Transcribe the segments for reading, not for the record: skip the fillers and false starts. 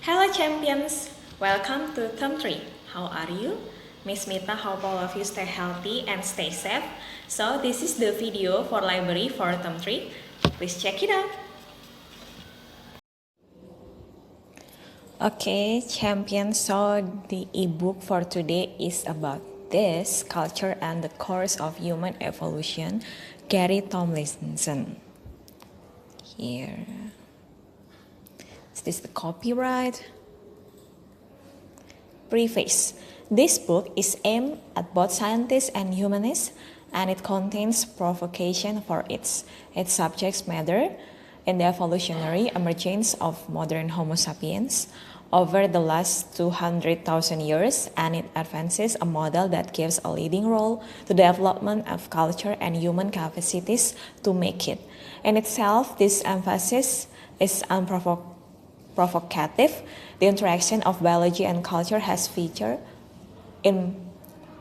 Hello champions! Welcome to Term 3. How are you? Miss Mita hope all of you stay healthy and stay safe. So this is the video for library for Term 3. Please check it out. Okay champions, so the ebook for today is about this culture and the course of human evolution, Gary Tomlinson. Here. Is this the copyright? Preface. This book is aimed at both scientists and humanists, and it contains provocation for its subject matter in the evolutionary emergence of modern Homo sapiens over the last 200,000 years, and it advances a model that gives a leading role to the development of culture and human capacities to make it. In itself, this emphasis is provocative. The interaction of biology and culture has featured in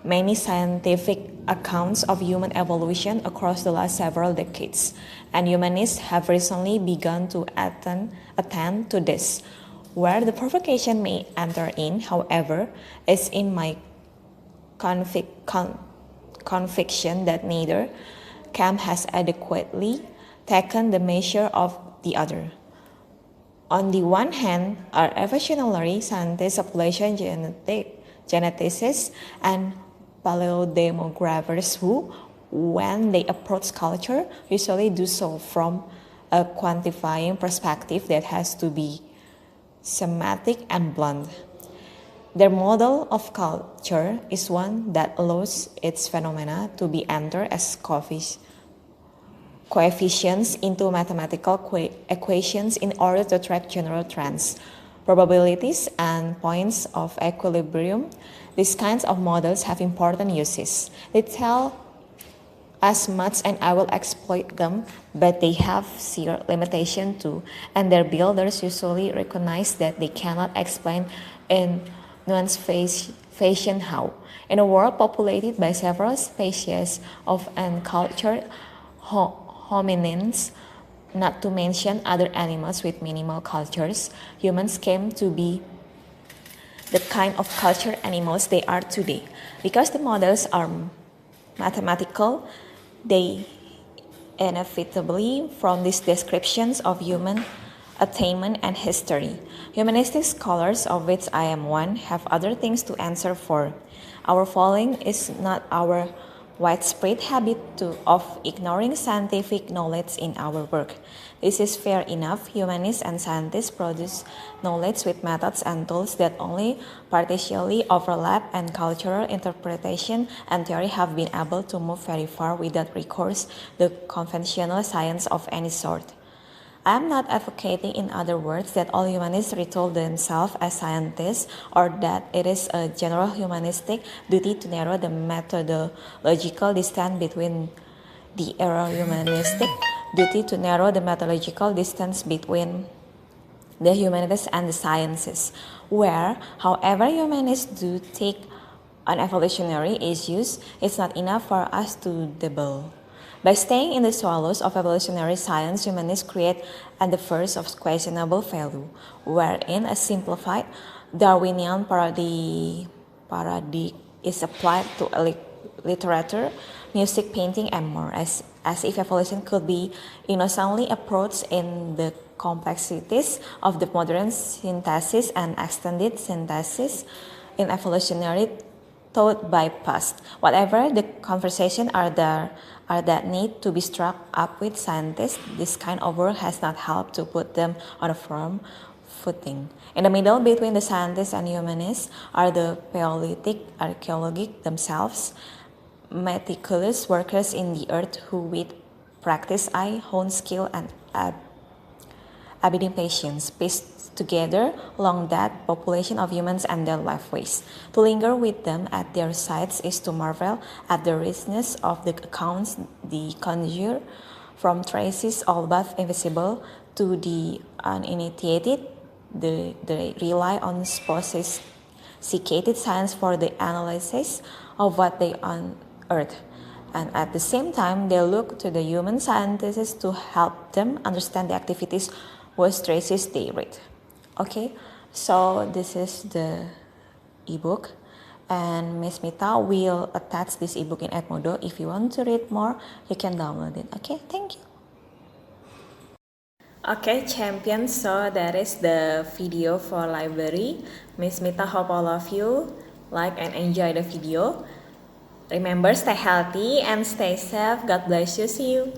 many scientific accounts of human evolution across the last several decades, and humanists have recently begun to attend to this. Where the provocation may enter in, however, is in my conviction that neither camp has adequately taken the measure of the other. On the one hand, are evolutionary scientists, population geneticists, and paleodemographers who, when they approach culture, usually do so from a quantifying perspective that has to be semantic and blunt. Their model of culture is one that allows its phenomena to be entered as coefficients into mathematical equations in order to track general trends, probabilities, and points of equilibrium. These kinds of models have important uses. They tell as much and I will exploit them, but they have severe limitation too, and their builders usually recognize that they cannot explain in nuanced fashion how. In a world populated by several species of uncultured hominins, not to mention other animals with minimal cultures, humans came to be the kind of cultured animals they are today. Because the models are mathematical, they inevitably from these descriptions of human attainment and history. Humanistic scholars, of which I am one, have other things to answer for. Our falling is not our widespread habit of ignoring scientific knowledge in our work. This is fair enough. Humanists and scientists produce knowledge with methods and tools that only partially overlap, and cultural interpretation and theory have been able to move very far without recourse to conventional science of any sort. I am not advocating, in other words, that all humanists retool themselves as scientists, or that it is a general humanistic duty to narrow the methodological distance between the humanities and the sciences, where, however, humanists do take on evolutionary issues, it's not enough for us to debate. By staying in the swallows of evolutionary science, humanists create a diverse of questionable value, wherein a simplified Darwinian paradigm is applied to literature, music, painting, and more, as if evolution could be innocently approached in the complexities of the modern synthesis and extended synthesis in evolutionary thought bypassed. Whatever the conversation are that need to be struck up with scientists, this kind of work has not helped to put them on a firm footing. In the middle between the scientists and humanists are the Paleolithic archaeologists themselves, meticulous workers in the earth who with practice eye, hone skill, and abiding patience piece together along that population of humans and their lifeways. To linger with them at their sides is to marvel at the richness of the accounts they conjure, from traces all but invisible to the uninitiated. They rely on sophisticated science for the analysis of what they unearth, and at the same time they look to the human scientists to help them understand the activities whose traces they read. Okay, So this is the ebook, and Miss Mita will attach this ebook in Edmodo. If you want to read more, you can download it. Okay, thank you. Okay, champions, so that is the video for library. Miss Mita hope all of you like and enjoy the video. Remember, stay healthy and stay safe. God bless you. See you.